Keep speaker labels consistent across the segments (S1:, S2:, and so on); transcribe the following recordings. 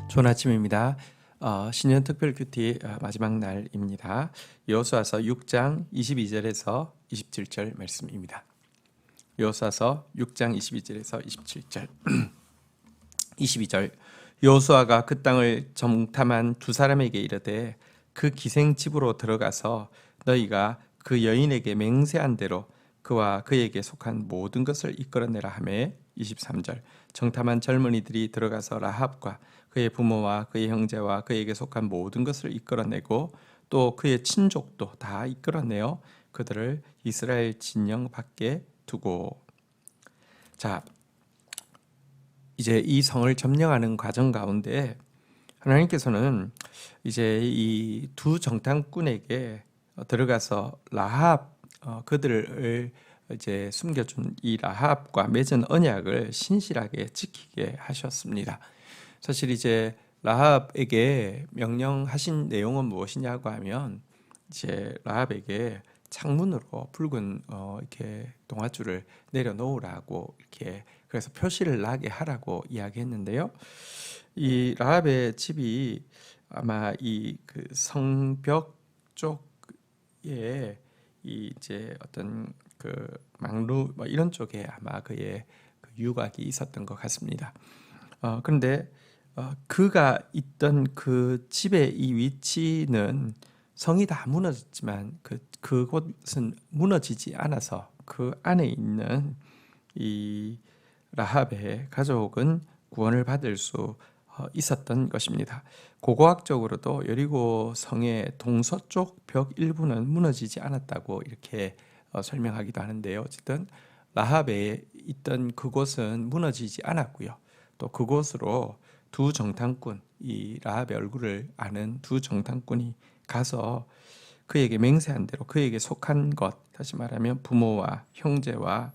S1: 좋은 아침입니다. 신년 특별 큐티 마지막 날입니다. 여호수아서 6장 22절에서 27절 말씀입니다. 여호수아서 6장 22절에서 27절. 22절. 여호수아가 그 땅을 정탐한 두 사람에게 이르되 그 기생 집으로 들어가서 너희가 그 여인에게 맹세한 대로 그와 그에게 속한 모든 것을 이끌어내라 하며 23절. 정탐한 젊은이들이 들어가서 라합과 그의 부모와 그의 형제와 그에게 속한 모든 것을 이끌어내고 또 그의 친족도 다 이끌어내어 그들을 이스라엘 진영 밖에 두고. 자, 이제 이 성을 점령하는 과정 가운데 하나님께서는 이제 이 두 정탐꾼에게 들어가서 라합 그들을 이제 숨겨준 이 라합과 맺은 언약을 신실하게 지키게 하셨습니다. 사실 이제 라합에게 명령하신 내용은 무엇이냐고 하면 이제 라합에게 창문으로 붉은 이렇게 동아줄을 내려놓으라고 이렇게 그래서 표시를 나게 하라고 이야기했는데요. 이 라합의 집이 아마 이 그 성벽 쪽에 이 이제 어떤 그 망루 뭐 이런 쪽에 아마 그의 그 유곽이 있었던 것 같습니다. 그런데 그가 있던 그 집의 이 위치는 성이 다 무너졌지만 그곳은 무너지지 않아서 그 안에 있는 이 라합의 가족은 구원을 받을 수 있었던 것입니다. 고고학적으로도 여리고 성의 동서쪽 벽 일부는 무너지지 않았다고 이렇게 설명하기도 하는데요. 어쨌든 라합에 있던 그곳은 무너지지 않았고요. 또 그곳으로 두 정탐꾼, 이 라합의 얼굴을 아는 두 정탐꾼이 가서 그에게 맹세한 대로 그에게 속한 것, 다시 말하면 부모와 형제와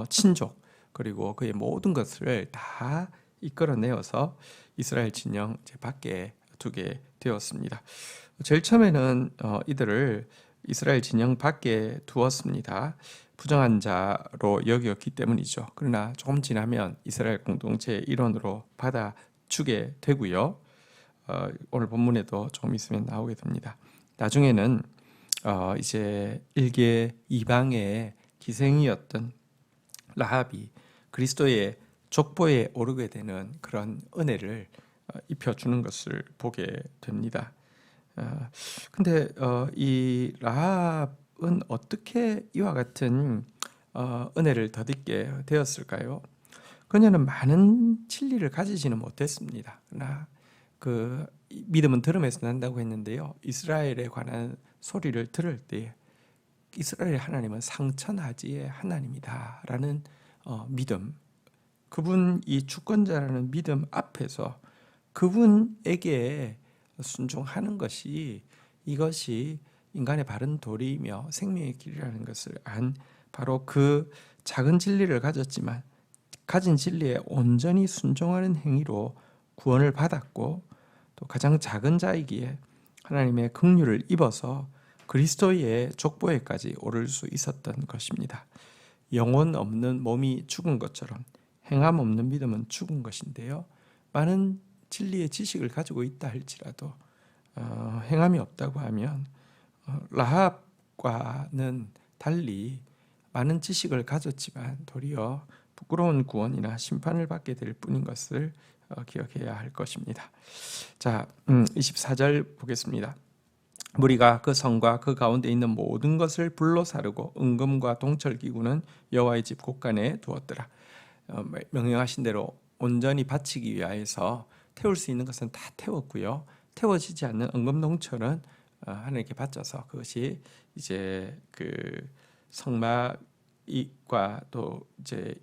S1: 친족 그리고 그의 모든 것을 다 이끌어내어서 이스라엘 진영 밖에 두게 되었습니다. 제일 처음에는 이들을 이스라엘 진영 밖에 두었습니다. 부정한 자로 여겼기 때문이죠. 그러나 조금 지나면 이스라엘 공동체의 일원으로 받아주게 되고요. 오늘 본문에도 조금 있으면 나오게 됩니다. 나중에는 이제 일개 이방의 기생이었던 라합이 그리스도의 족보에 오르게 되는 그런 은혜를 입혀주는 것을 보게 됩니다. 근데 이 라합은 어떻게 이와 같은 은혜를 덧입게 되었을까요? 그녀는 많은 진리를 가지지는 못했습니다. 그러나 그 믿음은 들음에서 난다고 했는데요. 이스라엘에 관한 소리를 들을 때 이스라엘 하나님은 상천하지의 하나님이다라는 믿음, 그분 이 주권자라는 믿음 앞에서 그분에게 순종하는 것이 이것이 인간의 바른 도리이며 생명의 길이라는 것을 안 바로 그 작은 진리를 가졌지만 가진 진리에 온전히 순종하는 행위로 구원을 받았고 또 가장 작은 자이기에 하나님의 긍휼을 입어서 그리스도의 족보에까지 오를 수 있었던 것입니다. 영혼 없는 몸이 죽은 것처럼 행함 없는 믿음은 죽은 것인데요. 많은 진리의 지식을 가지고 있다 할지라도 행함이 없다고 하면 라합과는 달리 많은 지식을 가졌지만 도리어 부끄러운 구원이나 심판을 받게 될 뿐인 것을 기억해야 할 것입니다. 자, 24절 보겠습니다. 무리가 그 성과 그 가운데 있는 모든 것을 불로 사르고 은금과 동철기구는 여호와의 집 곳간에 두었더라. 명령하신 대로 온전히 바치기 위하여서 태울 수 있는 것은 다 태웠고요. 태워지지 않는 은금동철은 하나님께 바쳐서 그것이 이제 그 성막과 또 이제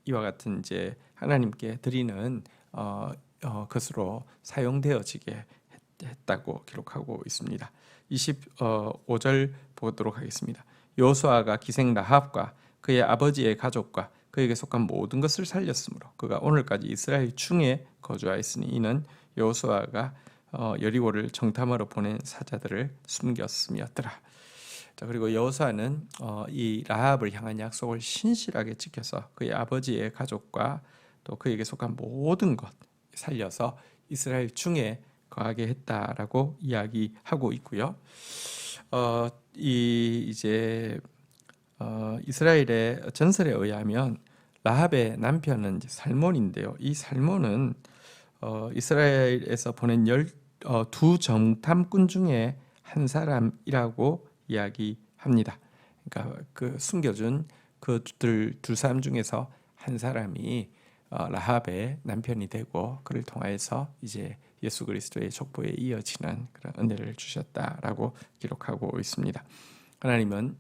S1: 이와 같은 이제 하나님께 드리는 것으로 사용되어지게 했다고 기록하고 있습니다. 25절 보도록 하겠습니다. 여호수아가 기생 라합과 그의 아버지의 가족과 그에게 속한 모든 것을 살렸으므로 그가 오늘까지 이스라엘 중에 거주하였으니 이는 여호수아가 여리고를 정탐하러 보낸 사자들을 숨겼음이었더라. 자, 그리고 여호수아는 이 라합을 향한 약속을 신실하게 지켜서 그의 아버지의 가족과 또 그에게 속한 모든 것 살려서 이스라엘 중에 거하게 했다라고 이야기하고 있고요. 이스라엘의 전설에 의하면 라합의 남편은 이제 살몬인데요. 이 살몬은 이스라엘에서 보낸 두 정탐꾼 중에 한 사람이라고 이야기합니다. 그러니까 그 숨겨준 그 두 사람 중에서 한 사람이 라합의 남편이 되고 그를 통하여서 이제 예수 그리스도의 족보에 이어지는 그런 은혜를 주셨다라고 기록하고 있습니다. 하나님은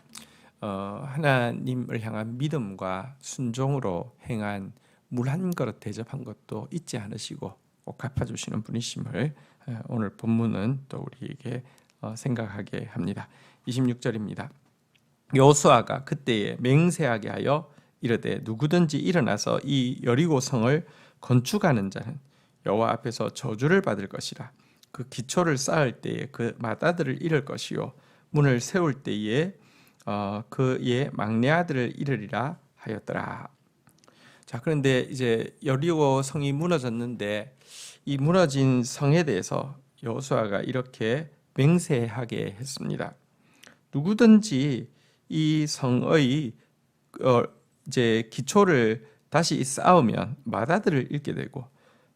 S1: 하나님을 향한 믿음과 순종으로 행한 물 한 그릇 대접한 것도 잊지 않으시고 꼭 갚아주시는 분이심을 오늘 본문은 또 우리에게 생각하게 합니다. 26절입니다. 여호수아가 그때에 맹세하게 하여 이르되 누구든지 일어나서 이 여리고 성을 건축하는 자는 여호와 앞에서 저주를 받을 것이라. 그 기초를 쌓을 때에 그 마다들을 잃을 것이요 문을 세울 때에 그의 막내 아들을 잃으리라 하였더라. 자, 그런데 이제 여리고 성이 무너졌는데 이 무너진 성에 대해서 여호수아가 이렇게 맹세하게 했습니다. 누구든지 이 성의 이제 기초를 다시 쌓으면 맏아들을 잃게 되고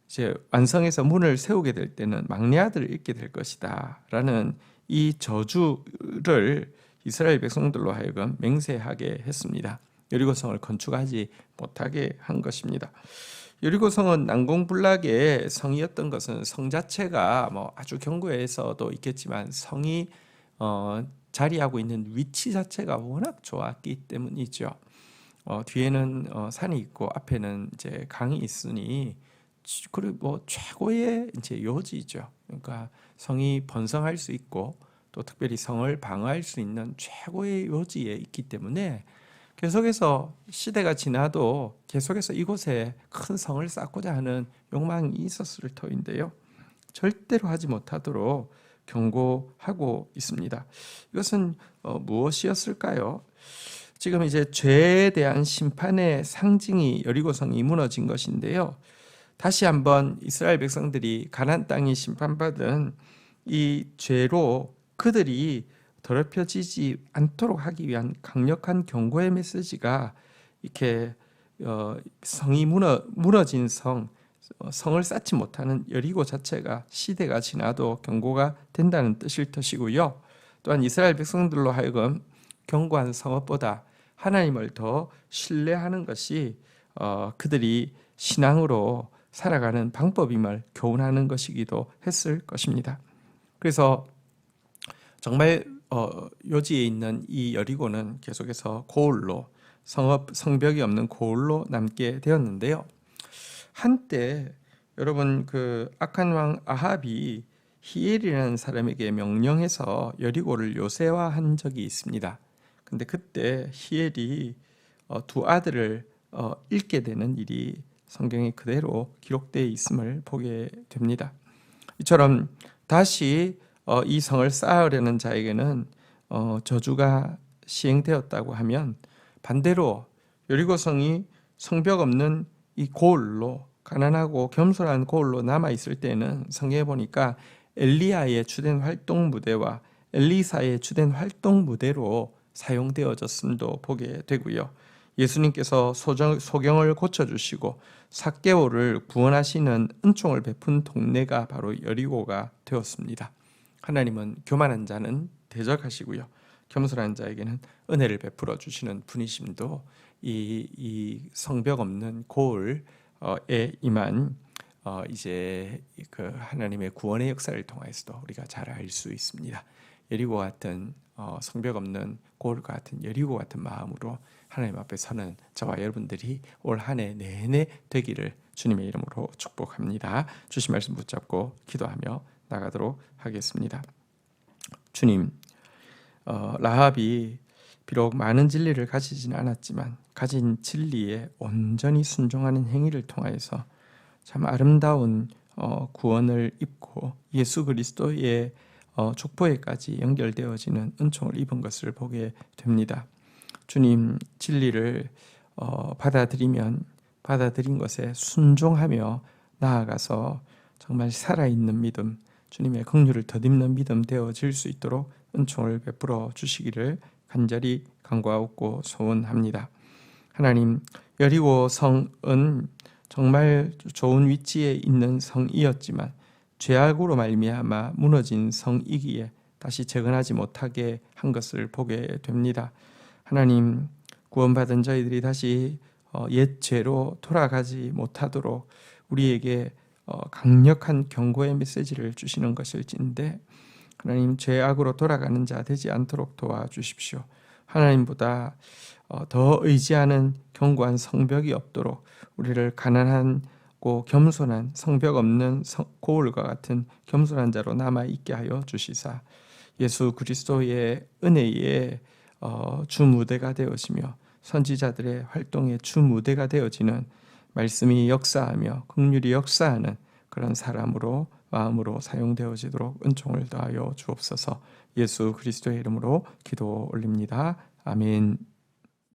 S1: 이제 완성해서 문을 세우게 될 때는 막내 아들을 잃게 될 것이다라는 이 저주를 이스라엘 백성들로 하여금 맹세하게 했습니다. 여리고성을 건축하지 못하게 한 것입니다. 여리고성은 난공불락의 성이었던 것은 성 자체가 뭐 아주 견고해서도 있겠지만 성이 자리하고 있는 위치 자체가 워낙 좋았기 때문이죠. 뒤에는 산이 있고 앞에는 이제 강이 있으니 그리고 뭐 최고의 이제 요지죠. 그러니까 성이 번성할 수 있고 또 특별히 성을 방어할 수 있는 최고의 요지에 있기 때문에 계속해서 시대가 지나도 계속해서 이곳에 큰 성을 쌓고자 하는 욕망이 있었을 터인데요. 절대로 하지 못하도록 경고하고 있습니다. 이것은 무엇이었을까요? 지금 이제 죄에 대한 심판의 상징이 여리고성이 무너진 것인데요. 다시 한번 이스라엘 백성들이 가나안 땅이 심판받은 이 죄로 그들이 더럽혀지지 않도록 하기 위한 강력한 경고의 메시지가 이렇게 성이 무너진 성을 쌓지 못하는 여리고 자체가 시대가 지나도 경고가 된다는 뜻일 것이고요. 또한 이스라엘 백성들로 하여금 견고한 성읍보다 하나님을 더 신뢰하는 것이 그들이 신앙으로 살아가는 방법임을 교훈하는 것이기도 했을 것입니다. 그래서 정말 요지에 있는 이 여리고는 계속해서 고을로 성벽이 없는 고을로 남게 되었는데요. 한때 여러분 그 악한 왕 아합이 히엘이라는 사람에게 명령해서 여리고를 요새화한 적이 있습니다. 근데 그때 히엘이 두 아들을 잃게 되는 일이 성경에 그대로 기록되어 있음을 보게 됩니다. 이처럼 다시 이 성을 쌓으려는 자에게는 저주가 시행되었다고 하면 반대로 여리고성이 성벽 없는 이 고을로 가난하고 겸손한 고을로 남아 있을 때는 성경에 보니까 엘리야의 주된 활동 무대와 엘리사의 주된 활동 무대로 사용되어졌음도 보게 되고요. 예수님께서 소경을 고쳐주시고 삭개오를 구원하시는 은총을 베푼 동네가 바로 여리고가 되었습니다. 하나님은 교만한 자는 대적하시고요. 겸손한 자에게는 은혜를 베풀어 주시는 분이심도 이 성벽 없는 고을에 임한 이제 그 하나님의 구원의 역사를 통해서도 우리가 잘 알 수 있습니다. 여리고 같은 성벽 없는 고을과 같은 여리고 같은 마음으로 하나님 앞에 서는 저와 여러분들이 올 한 해 내내 되기를 주님의 이름으로 축복합니다. 주신 말씀 붙잡고 기도하며 나가도록 하겠습니다. 주님, 라합이 비록 많은 진리를 가지지는 않았지만 가진 진리에 온전히 순종하는 행위를 통하여서 참 아름다운 구원을 입고 예수 그리스도의 족보에까지 연결되어지는 은총을 입은 것을 보게 됩니다. 주님, 진리를 받아들인 것에 순종하며 나아가서 정말 살아있는 믿음, 주님의 긍휼을 덧입는 믿음 되어질 수 있도록 은총을 베풀어 주시기를 간절히 간구하고 소원합니다. 하나님, 여리고 성은 정말 좋은 위치에 있는 성이었지만 죄악으로 말미암아 무너진 성이기에 다시 재건하지 못하게 한 것을 보게 됩니다. 하나님, 구원받은 저희들이 다시 옛 죄로 돌아가지 못하도록 우리에게 강력한 경고의 메시지를 주시는 것일진데, 하나님, 죄악으로 돌아가는 자 되지 않도록 도와주십시오. 하나님보다 더 의지하는 견고한 성벽이 없도록 우리를 가난하고 겸손한 성벽 없는 고울과 같은 겸손한 자로 남아 있게 하여 주시사 예수 그리스도의 은혜의 주 무대가 되어지며 선지자들의 활동의 주 무대가 되어지는 말씀이 역사하며 긍휼이 역사하는 그런 사람으로 마음으로 사용되어지도록 은총을 더하여 주옵소서. 예수 그리스도의 이름으로 기도 올립니다. 아멘.